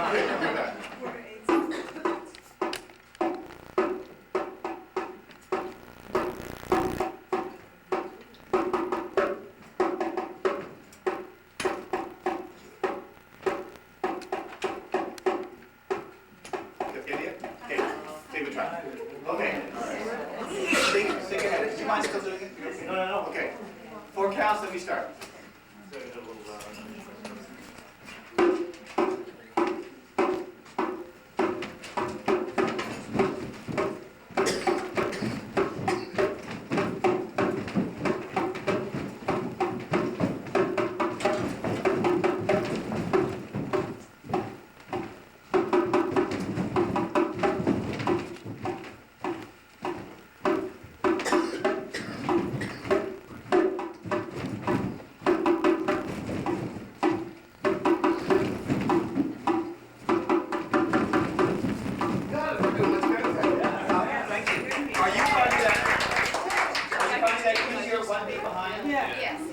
Okay. Sing ahead. Do you mind still doing it? No. Okay. 4 counts, let me start.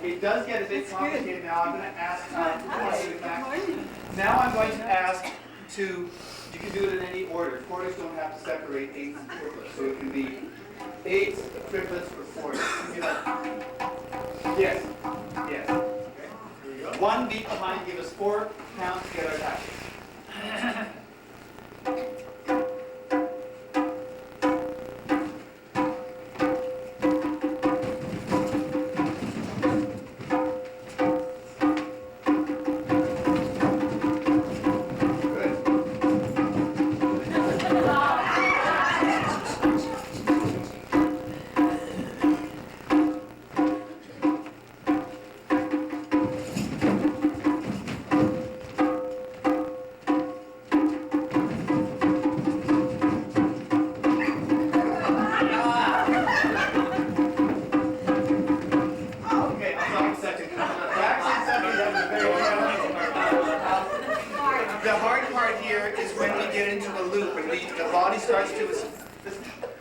It does get a bit complicated now. I'm going to ask, now I'm going to ask you can do it in any order. Quarters don't have to separate eighths and triplets. So it can be eighths, triplets, or quarters. Yes. Okay. 1 beat behind, give us 4 counts to get our tactics.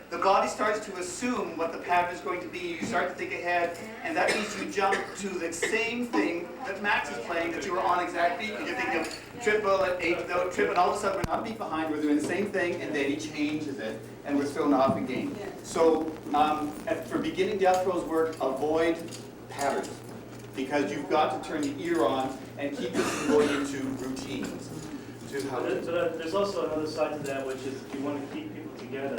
The body starts to assume what the pattern is going to be. You start to think ahead, and that means you jump to the same thing that Max is playing that you were on exact beat. You're thinking of triple at 8th note, trip, and all of a sudden we're not a beat behind. We're doing the same thing, and then he changes it, and we're thrown off again. So for beginning death throws work, avoid patterns, because you've got to turn the ear on and keep this from going into routines. There's also another side to that, which is if you want to keep people together,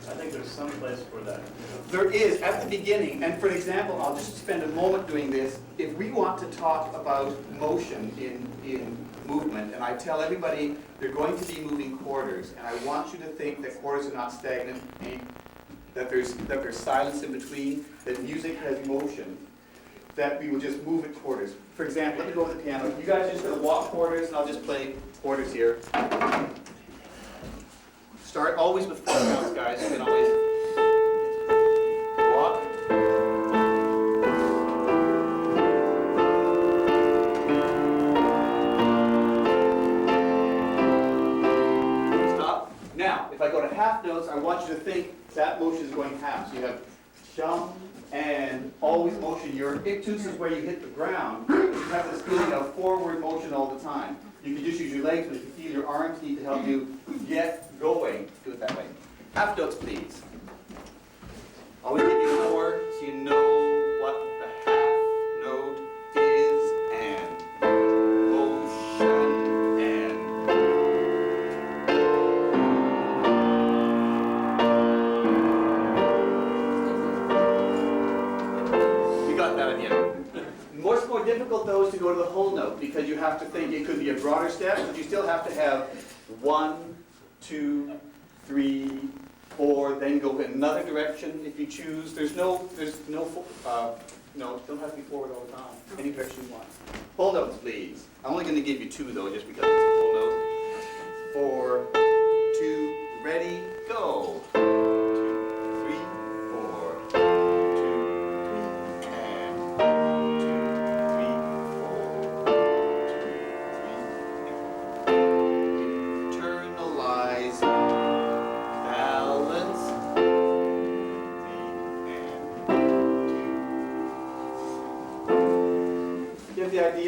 I think there's some place for that. There is at the beginning, and for example, I'll just spend a moment doing this. If we want to talk about motion in movement, and I tell everybody they're going to be moving quarters, and I want you to think that quarters are not stagnant, that there's silence in between, that music has motion, that we will just move at quarters. For example, let me go with the piano. You guys are just going to walk quarters, and I'll just play quarters here. Start always with 4 counts, guys. You can always walk. Stop. Now, if I go to half notes, I want you to think that motion is going half. So you have jump and always motion. Your ictus is where you hit the ground. You have this feeling of forward motion all the time. You can just use your legs, but if you feel your arms need to help you get going, do it that way. Half notes, please. Always give you 4 so you know what the half note is, and motion, and you got that at the end. What's more difficult, though, is to go to the whole note, because you have to think it could be a broader step, but you still have to have 1, 2, 3, 4, then go in another direction if you choose. Don't have to be forward all the time. Any direction you want. Whole notes, please. I'm only going to give you 2, though, just because it's a whole note. 4, 2, ready, go. 2, 3, 4. 2, 3, and 2, 3, 4. 2, 3, internalize. Balance. And 2. Get the idea?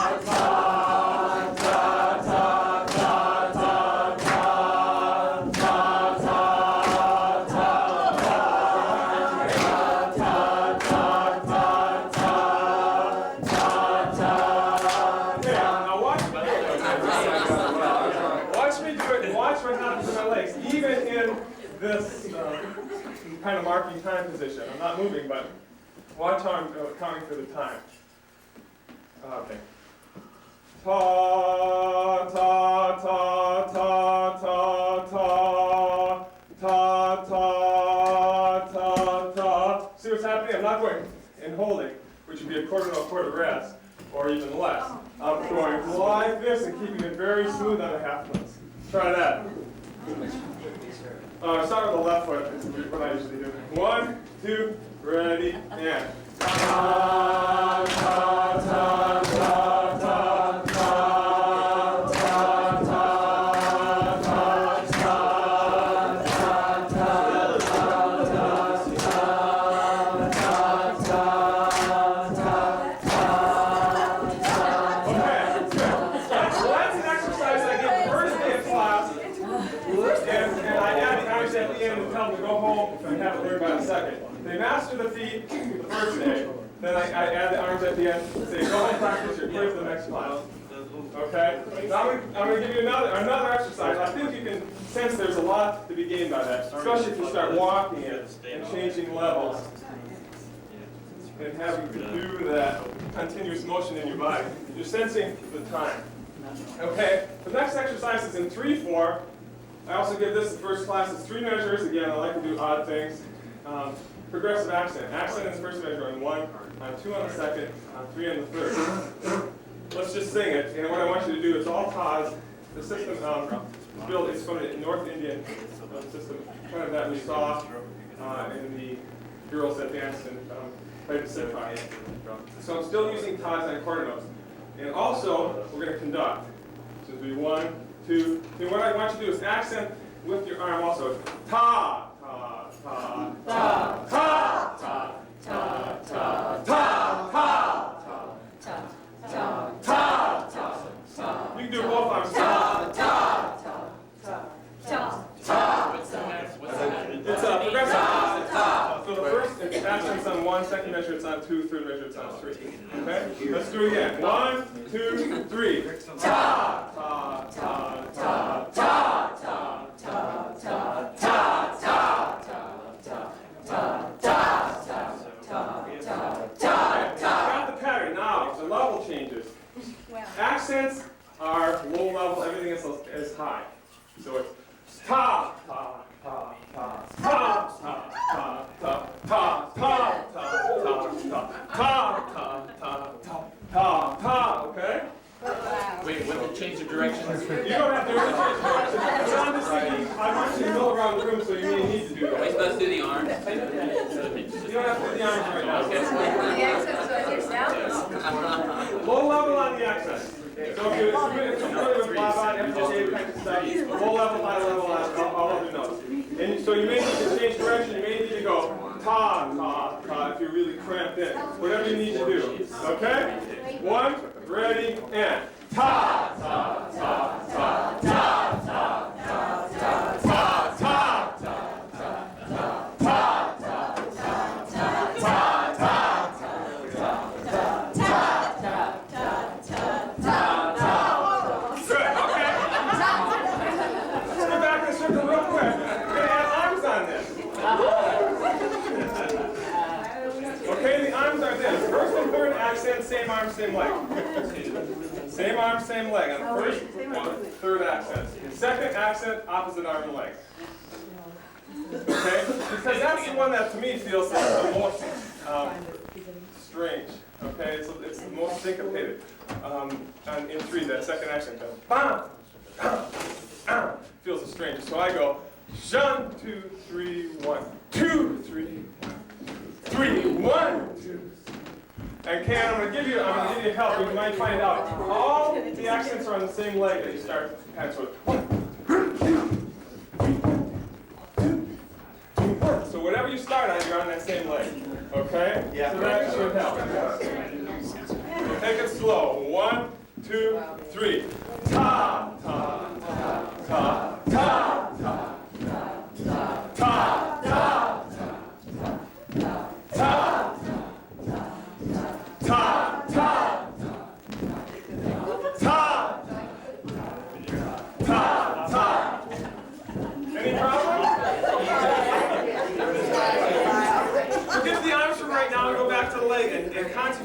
Watch me do it, and watch what happens to my legs, even in this kind of marking time position. I'm not moving, but watch how I'm counting for the time. Okay. Ta, ta, ta, ta, ta, ta, ta, ta, ta, ta. See what's happening? I'm not going and holding, which would be a quarter note quarter rest, or even less. I'm going like this and keeping it very smooth on the half notes. Try that. Start with the left foot, is what I usually do. 1, 2, ready, and. Ta, ta, ta, ta, ta, ta, ta, ta, they master the feet the first day, then I add the arms at the end, say go and practice your clear for the next class. Okay? Now I'm going to give you another exercise. I think you can sense there's a lot to be gained by that, especially if you start walking and changing levels and having to do that continuous motion in your body. You're sensing the time. Okay? The next exercise is in 3/4. I also give this the first class. It's 3 measures. Again, I like to do odd things. Progressive accent. Accent is the first measure on 1, on 2 on the second, on 3 on the third. Let's just sing it. And what I want you to do is all pause. The system built is from the North Indian system, kind of that we saw in the girls that danced and played the sitar. So I'm still using ties and quarter notes. And also, we're going to conduct. So it'll be 1, 2, 3. What I want you to do is accent with your arm also. Ta, ta, ta, ta, ta, ta, ta, ta, ta, ta, ta, ta, ta. You can do both arms. Ta, ta, ta, ta, ta. It's a progressive. So the first accent's on 1, second measure it's on 2, third measure it's on 3. Okay? Let's do it again. 1, 2, 3. Ta, ta, ta, ta, ta, ta, ta, ta, ta, ta, ta, got the pattern. Now, the level changes. Accents are low level, everything is high. So it's ta, ta, ta, ta, ta, ta, ta, ta, ta, ta, ta, ta, ta, ta, ta, ta, okay? Wait, what the change of direction? You don't have to really change direction. It's on the CD. I want you to go around the room, so you may need to do Are we that. supposed to do the arms? You don't have to do the arms right now. The accent's on yourself. Low level on the accent. So if you're familiar with Baba and FSU kind of stuff, low level, high level, all of your notes. And so you may need to change direction. You may need to go ta, ta, ta if you're really cramped in. Whatever you need to do. Okay? 1, ready, and ta, ta, ta, ta, ta, ta, ta, ta, ta, ta, ta, same arm, same leg. Same arm, same leg. On the first one, third accent. Second accent, opposite arm and leg. Okay? Because that's the one that to me feels the most strange. Okay? It's the most syncopated. And in 3, that second accent goes bam, bam, feels the strangest. So I go 1, 2, 3, 1, 2, 3, 3, 1, 2. And Ken, I'm going to give you help. You might find out. All the accents are on the same leg that you start. And so, so whatever you start on, you're on that same leg. Okay? Yeah. So that should help. Take it slow. 1, 2, 3. Ta, ta, ta, ta, ta, ta, ta, ta, ta, ta, ta. Ta, ta, ta,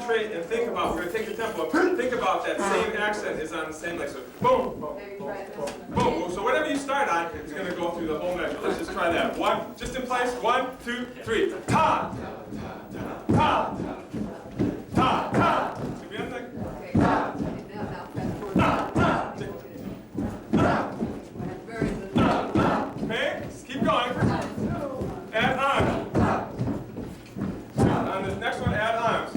concentrate and think about, we're going to take the tempo, think about that same accent is on the same leg. So boom, boom, boom, boom, boom. So whatever you start on is going to go through the whole measure. Let's just try that. One, just in place. 1, 2, 3. Ta, ta, ta, ta. Should be on there. Okay, now press forward. Very good. Okay, keep going. Add on. On the next one, add arms.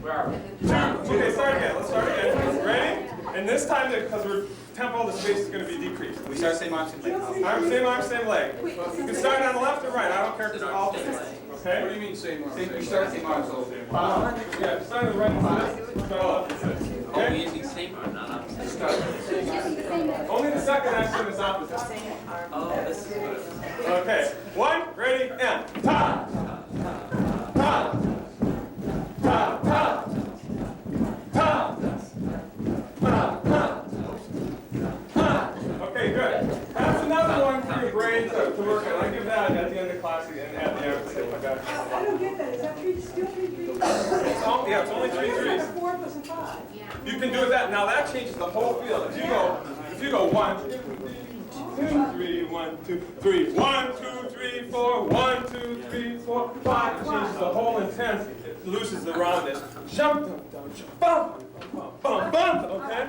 Where are we? 2. Okay, start again. Let's start again. Ready? And this time, because we're tempo, the space is going to be decreased. We start same arm, same leg. Arm, same leg. You can start on the left or right. I don't care if it's alternate. What do Okay? you mean same arm? We start same arm, so. Yeah, start on the right and start on the left and sit. Oh, we're Okay? using same arm, not opposite. Only the second accent is opposite. Oh, this is good. Okay. 1, ready, and ta, ta, ta, ta, ta, ta. Okay, good. That's another one for your brain to work on. I'll give that at the end of class and at the end of the I don't get that. Is that still 3 3? Yeah, it's only 3 threes. 4 plus a 5. You can do that. Now that changes the whole field. If you go 1, 2, 3, 1, 2, 3, 1, 2, 3, 4, 1, 2, 3, 4, 5. It changes the whole intent. It loses the roundness. Jump, jump, jump, bum, bum, bum, bum. Okay?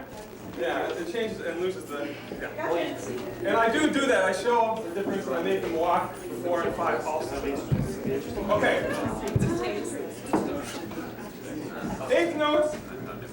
Yeah, it changes and loses the. Yeah. And I do that. I show the difference and I make them walk 4 and 5 also. Okay. 8th notes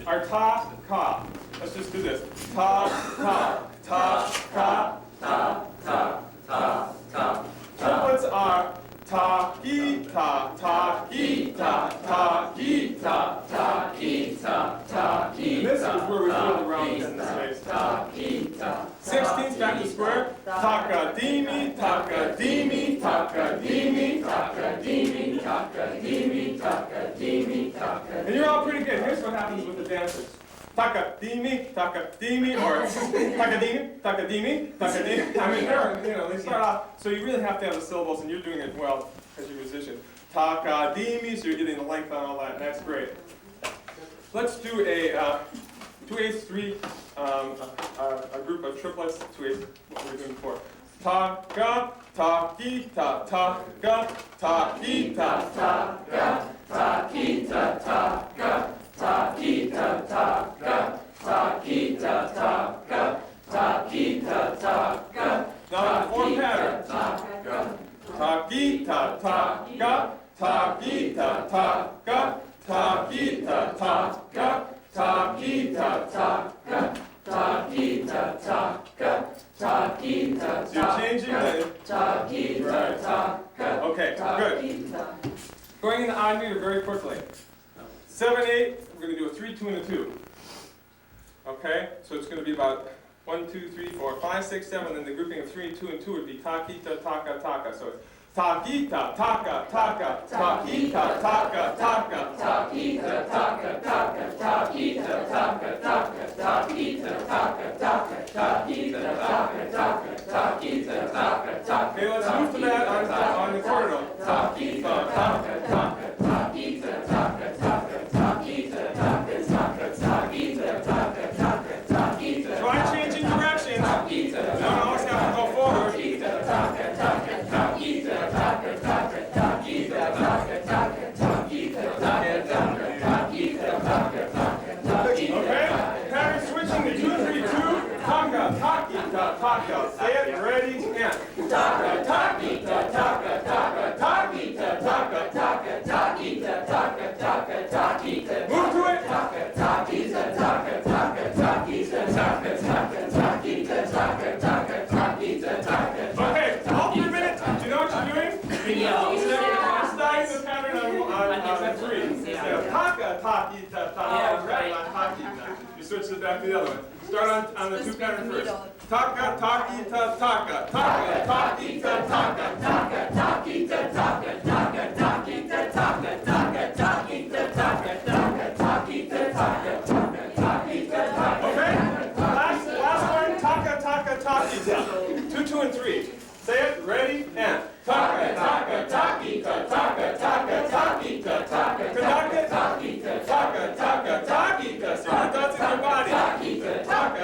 are ta, ka. Let's just do this. Ta, ka, ta, ka, ta, ta, ta, ta. Triplets are ta, ki, ta, ta, ki, ta, ta, ki, ta, ta, ki, ta, ta, ki. This is where we feel the roundness in the space. Ta, ki, ta. 16th back to square. Taka-dimi, taka-dimi, taka-dimi, taka-dimi, taka-dimi, taka-dimi, taka. And you're all pretty good. Here's what happens with the dancers. Taka-dimi, taka-dimi, or taka-dimi, taka-dimi, taka-dimi. I mean, they start off, so you really have to have the syllables, and you're doing it well as you're a musician. Taka-dimi, so you're getting the length on all that, and that's great. Let's do a 2/8, 3, a group of triplets, 2/8, what we were doing before. Ta-ga, ta-ki, ta-ta-ga, ta-ki, ta-ta-ga, ta-ki, ta-ta-ga. Ta kita ta ga, ta kita ta ga, ta kita ta ga. Now the 4 pattern. Ta kita ta ga, ta kita ta ga, ta kita ta ga, ta kita ta ga, ta kita ta ga, ta kita ta. So you're changing the ta kita ta ga. Okay, good. Going into odd meter very quickly. 7, 8, we're going to do a 3, 2, and a 2. Okay, so it's going to be about 1, 2, 3, 4, 5, 6, 7, and the grouping of 3, 2, and 2 would be ta-kita, taka, taka. So it's ta-kita, taka, taka, ta-kita, taka, taka, ta-kita, taka, taka, ta-kita, taka, taka, ta-kita, taka, taka, ta-kita, taka, taka, ta-kita, taka, taka. Okay, let's move to that on the quarter note. Ta-kita, taka, taka, ta-kita, taka, taka. Try changing directions. You don't always have to go forward. Okay? Pattern switching to 2, 3, 2. Taka, takita, taka. Say it, ready, and. Taka, takita, taka, taka, takita, taka, taka, takita, taka, taka, takita. Move to it. Taka, takita, taka, taka, takita, taka, taka, takita, taka, taka, takita, taka. Okay, all 3 minutes. Do you know what you're doing? I'm starting the pattern on 3. Taka, takita, taka, takita. You switch it back to the other one. Start on the 2 pattern first. Taka, takita, taka, taka, takita, taka, taka, takita, taka, taka, takita, taka, taka, takita, taka, taka, takita, taka, taka, takita, taka. Okay? Last one, taka, taka, takita. 2, 2, and 3. Say it, ready, and. Taka, taka, takita, taka, taka, takita, taka, taka, takita,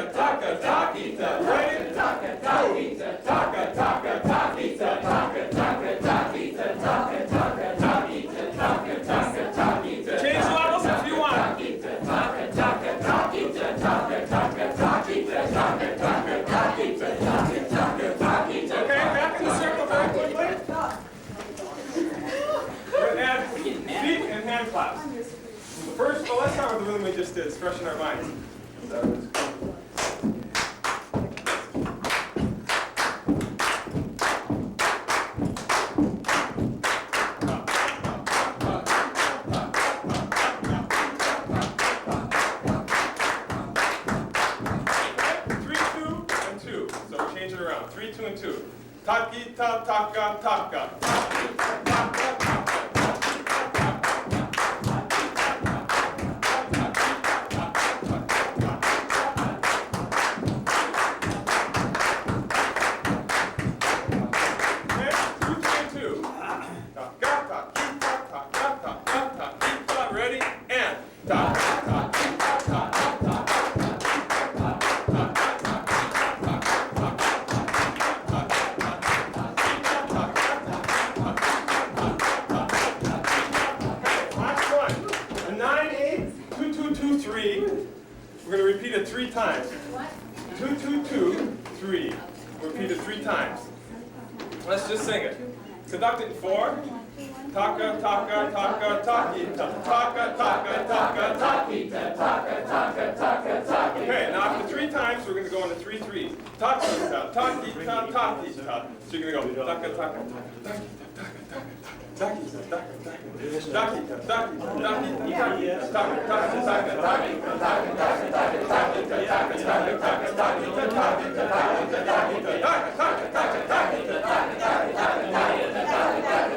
taka, taka, takita. Ready? Taka, takita, taka, taka, takita. Taka, taka, takita, taka, taka, takita. Taka, taka, takita. Change levels if you want. Takita, taka, taka, takita. Taka, taka, takita. Taka, taka, takita. Taka, taka, takita. Okay, back in the circle very quickly. We're gonna add feet and hand claps. First, well, let's start with the rhythm we just did. It's fresh in our minds. Three, two, and two. Taki, ta, taka, taka. Taki, ta, taka, taka. Okay, 2, 2, and 2. Ta, ga, ta, ki, ta, ta, ga, ta, ga, ta, ki, ta. Ready? And ta, ta, ta, ki, ta, ta, ta, ta. We're going to repeat it 3 times. 2, 2, 2, 3. Repeat it 3 times. Let's just sing it. Conduct it in 4. Taka, taka, taka, takita. Taka, taka, taka, takita. Taka, taka, taka, takita. Okay, now after 3 times, we're going to go into 3, 3. Takita, takita, takita. So you're going to go taka, taka, taka, takita, taka, taka, taka. Takita, taka, taka. Takita, takita, takita, takita, taka, taka, taka, takita, taka, taka, taka, takita, taka, taka, taka, takita, taka, taka, takita, taka,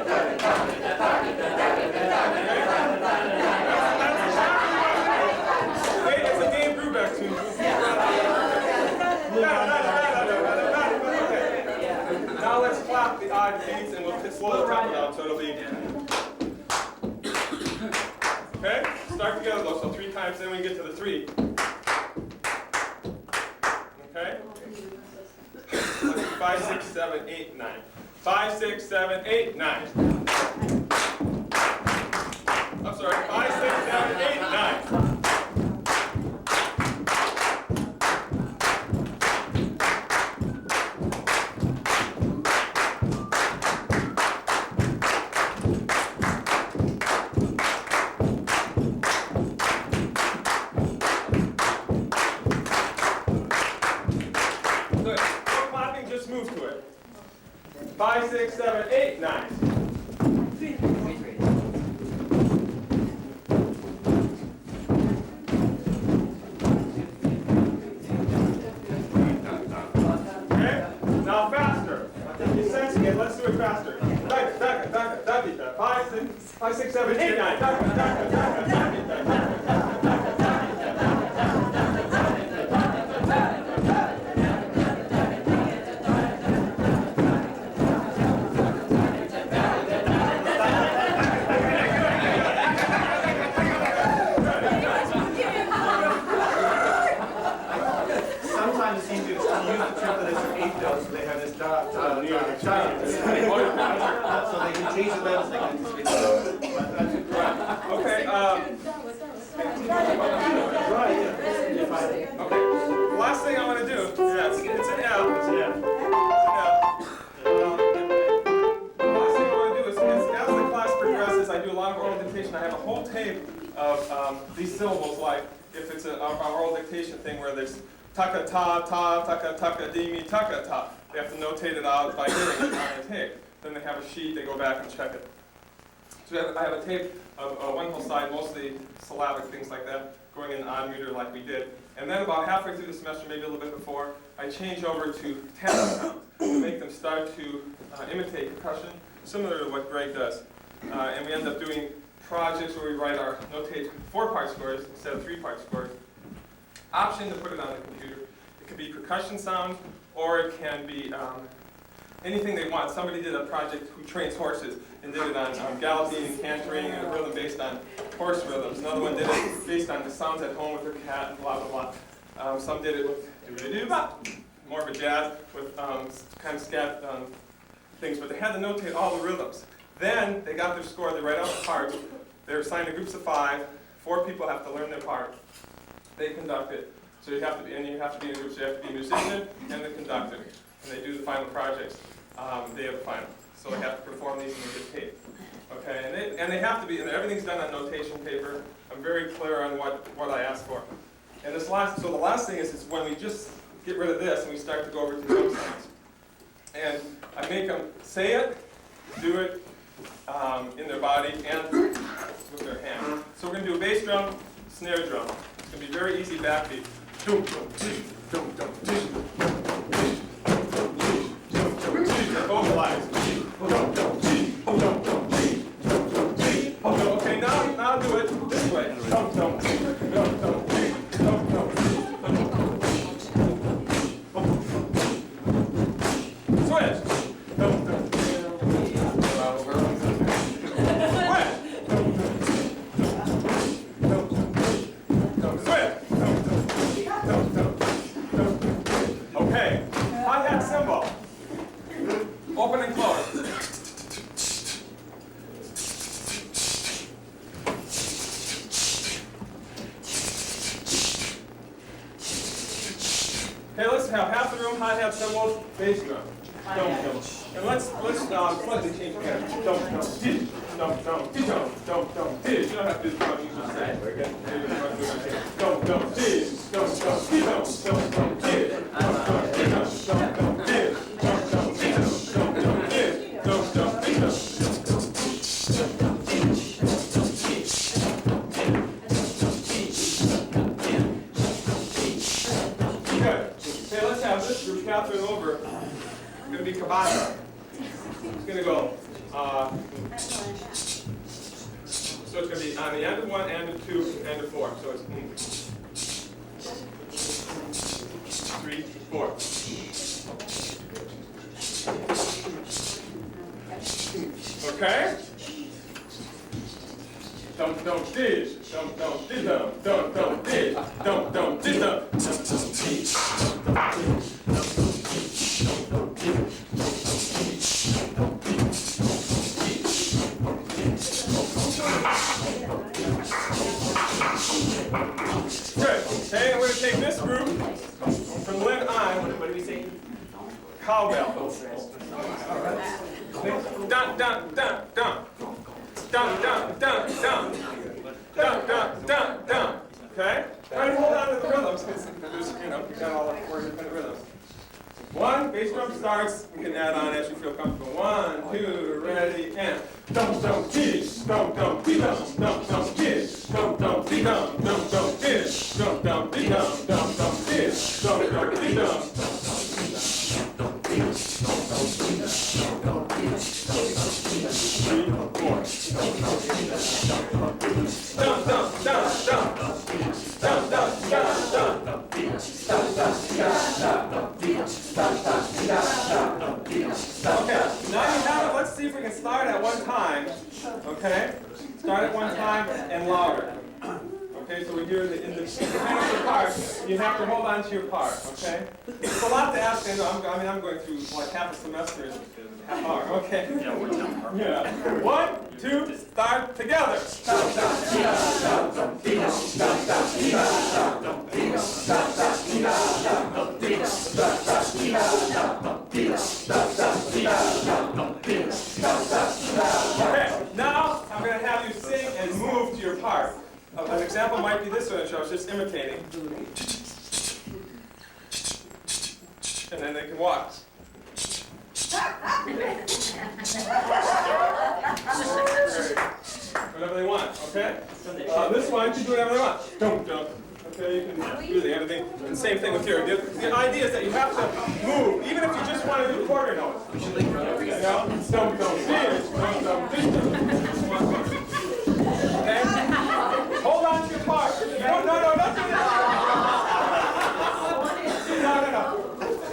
taka, taka, takita, Now let's clap the odd beats and we'll slow the tempo down so it'll be. Okay? Start together though, so 3 times, then we get to the 3. Okay? 5, 6, 7, 8, 9. 5, 6, 7, 8, 9. I'm sorry, 5, 6, 7, 8, 9. Good. No clapping, just move to it. 5, 6, 7, 8, 9. Okay? Now faster. I think you're sensing it. Let's do it faster. 5, 6, 7, 8, 9. Sometimes it's easier to use the triplet as an 8th note, so they have this da, da, da, da. So they can change the levels, they can. Okay, okay, the last thing I want to do, it's an F. It's an F. The last thing I want to do is, as the class progresses, I do a lot of oral dictation. I have a whole tape of these syllables, like if it's an oral dictation thing where there's taka ta ta, taka taka dimi, taka ta. They have to notate it out by hearing it on the tape. Then they have a sheet, they go back and check it. So I have a tape of one whole side, mostly syllabic things like that, going in odd meter like we did. And then about halfway through the semester, maybe a little bit before, I change over to tenor sounds to make them start to imitate percussion, similar to what Greg does. And we end up doing projects where we write our notate 4-part scores instead of 3-part scores. Option to put it on the computer. It could be percussion sounds, or it can be anything they want. Somebody did a project who trains horses and did it on galloping and cantering and a rhythm based on horse rhythms. Another one did it based on the sounds at home with their cat and blah, blah, blah. Some did it with more of a jazz with kind of scat things, but they had to notate all the rhythms. Then they got their score, they write out the parts. They're assigned to groups of 5. 4 people have to learn their part. They conduct it. So you have to be in groups. You have to be a musician and the conductor. And they do the final projects. They have the final. So they have to perform these and they get paid. Okay, and they have to be, and everything's done on notation paper. I'm very clear on what I ask for. And so the last thing is when we just get rid of this and we start to go over to drum sounds. And I make them say it, do it in their body and with their hand. So we're going to do a bass drum, snare drum. It's going to be very easy backbeat. Vocalize. Okay, now do it this way. Switch. Okay, hi-hat cymbal. Open and close. Okay, let's have half the room hi-hat cymbals, bass drum. And let's slightly change again. You don't have to do the drum, you just say. Catherine over, it's going to be Cabana. It's going to go. So it's going to be on the end of 1, end of 2, end of 4. So it's 3, 4. Okay? Don't dig, don't dig, don't dig, don't dig. Good. Okay, I'm going to take this group from Lynn on. What do we say? Cowbell. Dun dun dun dun. Dun dun dun dun. Dun dun dun dun. Okay? Try to hold on to the rhythms because there's, we've got all 4 different rhythms. 1, bass drum starts. We can add on as you feel comfortable. 1, 2, ready, and dum dum dee, dum dum dee dum dum dee, dum dum dee dum dum dee, dum dum dee dum dum dee, dum dum dee dum. 3, 4. Dum dum dum dum. Dum dum dum dum. Okay, now you have it. Let's see if we can start at one time. Okay? Start at one time and louder. Okay, so we hear in the beginning of the part, you have to hold on to your part, okay? It's a lot to ask, I know, I'm going through like half a semester, half hour, okay? Yeah, we're done. Yeah. 1, 2, start together. Okay, now I'm going to have you sing and move to your part. An example might be this one, which I was just imitating. And then they can walk. Whatever they want, okay? This one, you can do whatever they want. Don't. Okay, you can do everything. And the same thing with here. The idea is that you have to move, even if you just want to do quarter notes. You know? Don't. Okay? Hold on to your part. No, don't do that. No.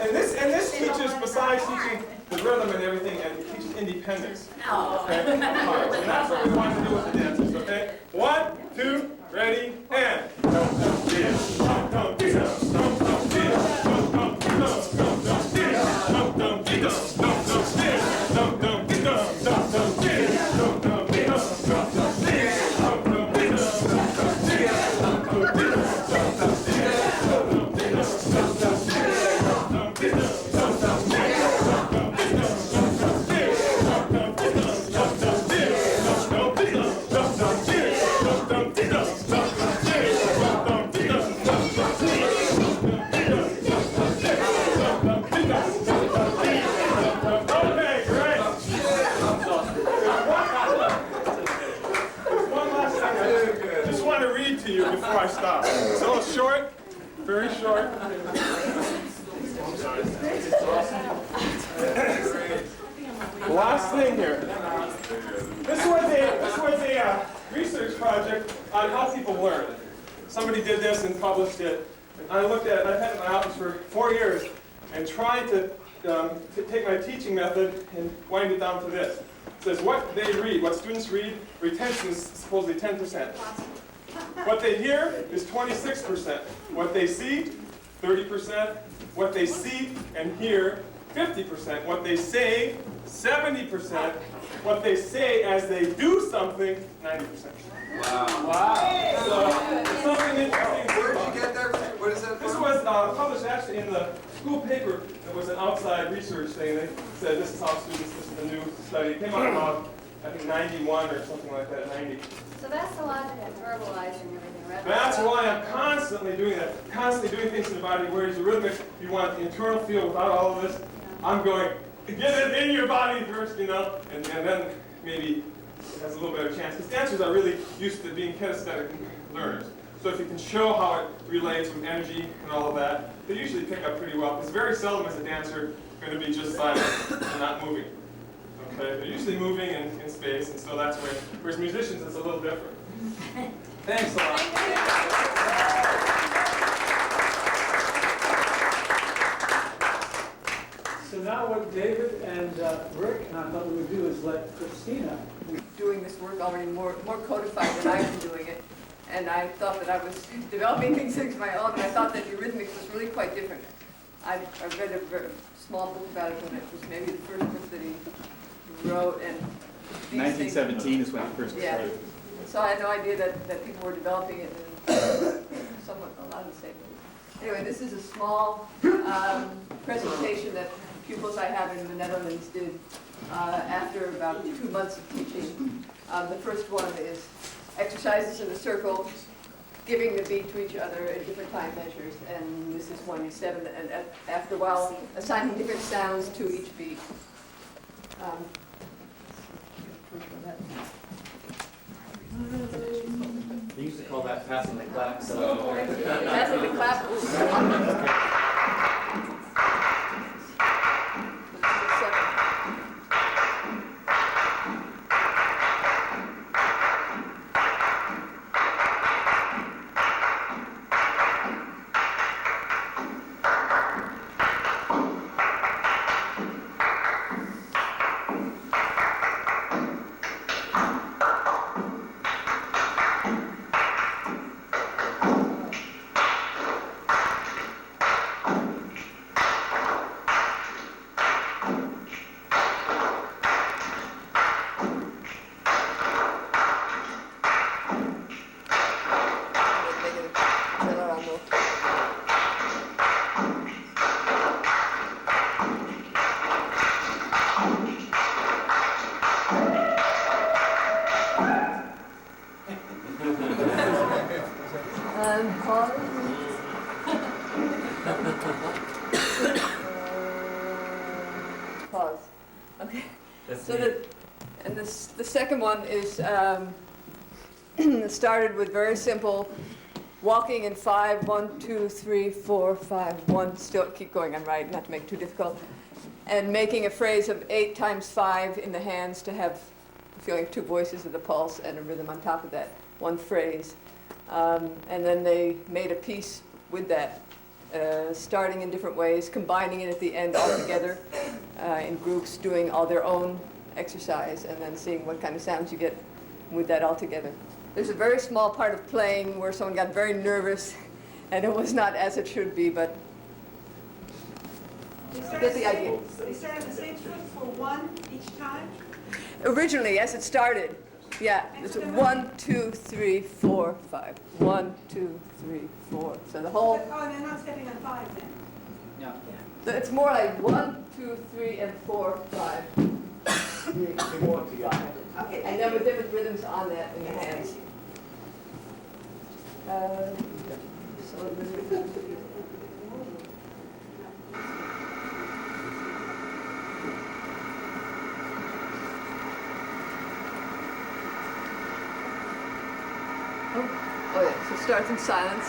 And this teaches, besides teaching the rhythm and everything, and it teaches independence. Okay? All right, and that's what we want to do with the dances, okay? 1, 2, ready, and. Last thing here. This was a research project on how people learn. Somebody did this and published it. And I looked at it, I've had it in my office for 4 years, and tried to take my teaching method and wind it down to this. It says what they read, what students read, retention is supposedly 10%. What they hear is 26%. What they see, 30%. What they see and hear, 50%. What they say, 70%. What they say as they do something, 90%. Wow. So, something interesting. Where did you get that? What is that This from? was published actually in the school paper. It was an outside research thing. They said this is how students, this is the new study. It came out about, I think, 91 or something like that, 90. So that's the logic of verbalizing everything, right? That's why I'm constantly doing that. Constantly doing things in the body, whereas Eurythmics, you want the internal feel without all of this. I'm going, get it in your body first, you know, and then maybe it has a little bit of a chance. Because dancers are really used to being kinesthetic learners. So if you can show how it relates with energy and all of that, they usually pick up pretty well. Because very seldom is a dancer going to be just silent and not moving. Okay, they're usually moving in space, and so that's where, whereas musicians, it's a little different. Thanks a lot. So now what David and Rick and I thought we would do is let Christina. Doing this work already more codified than I've been doing it. And I thought that I was developing things of my own, and I thought that Eurythmics was really quite different. I read a very small book about it when it was maybe the first book that he wrote, and these 1917 is when it first Yeah. started. So I had no idea that people were developing it in somewhat a lot of the same ways. Anyway, this is a small presentation that pupils I have in the Netherlands did after about 2 months of teaching. The first one is exercises in a circle, giving the beat to each other at different time measures, and this is 1/7, and after a while assigning different sounds to each beat. They used to call that passing the clap. Passing the clap. Ooh. This is 7. Pause. Okay. So the second one is started with very simple walking in 5, 1, 2, 3, 4, 5, 1. Still keep going. I'm right. Not to make it too difficult. And making a phrase of 8 times 5 in the hands to have the feeling of 2 voices with a pulse and a rhythm on top of that. One phrase. And then they made a piece with that, starting in different ways, combining it at the end all together in groups, doing all their own exercise, and then seeing what kind of sounds you get with that all together. There's a very small part of playing where someone got very nervous, and it was not as it should be, but get the idea. They started the same stroke for 1 each time? Originally, as it started, yeah, it's 1, 2, 3, 4, 5. 1, 2, 3, 4. So the whole. Oh, and they're not stepping on 5 then? Yeah. So it's more like 1, 2, 3, and 4, 5. 3, 4, 5. Okay. And then with different rhythms on that in the hands. Oh yeah, so it starts in silence.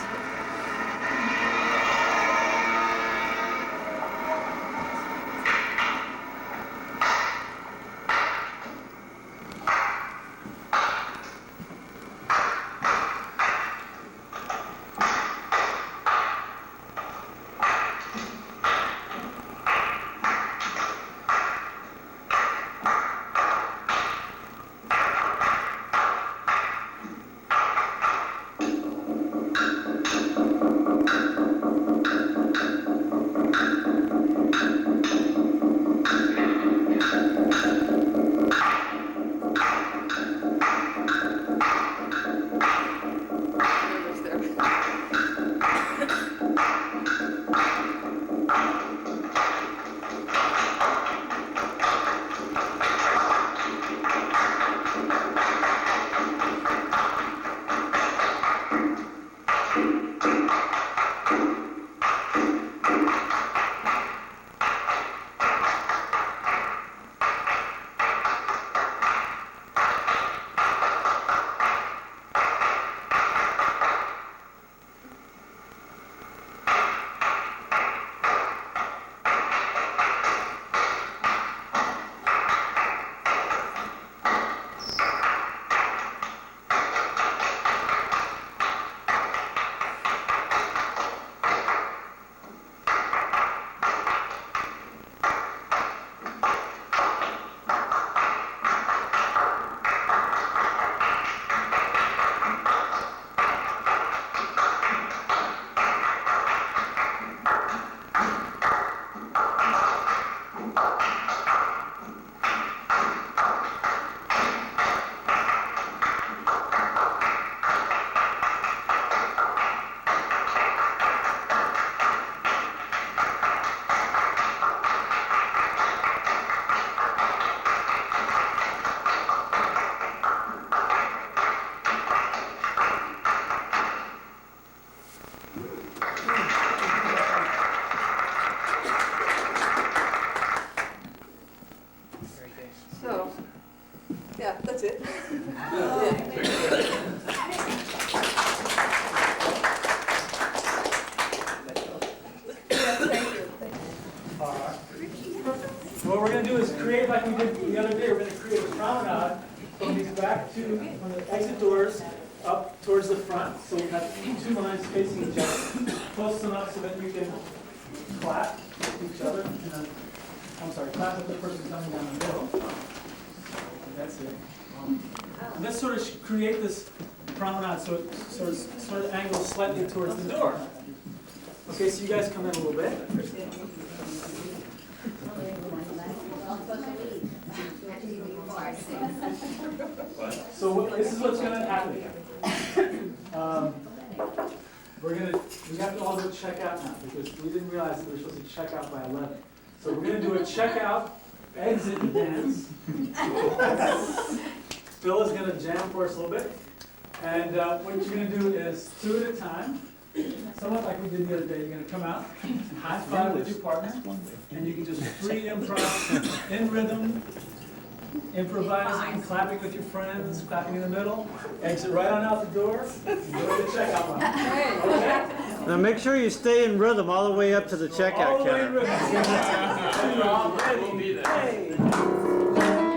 create, like we did the other day, we're gonna create a promenade from these from the exit doors up towards the front. So we have 2 lines facing each other, close enough so that you can clap with each other. And, clap with the person coming down the middle. That's it. And let's sort of create this promenade so it sort of angles slightly towards the door. Okay, so you guys come in a little bit. So this is what's going to happen. We have to all go check out now because we didn't realize that we were supposed to check out by 11. So we're going to do a check out, exit dance. Phil is going to jam for us a little bit. And what you're going to do is 2 at a time. Somewhat like we did the other day. You're going to come out and high five with your partner. And you can just free improv in rhythm. Improvising, clapping with your friends, clapping in the middle, exit right on out the door, and go to the checkout line. Okay? Now make sure you stay in rhythm all the way up to the checkout All the way in counter. rhythm. We'll be there. Hey.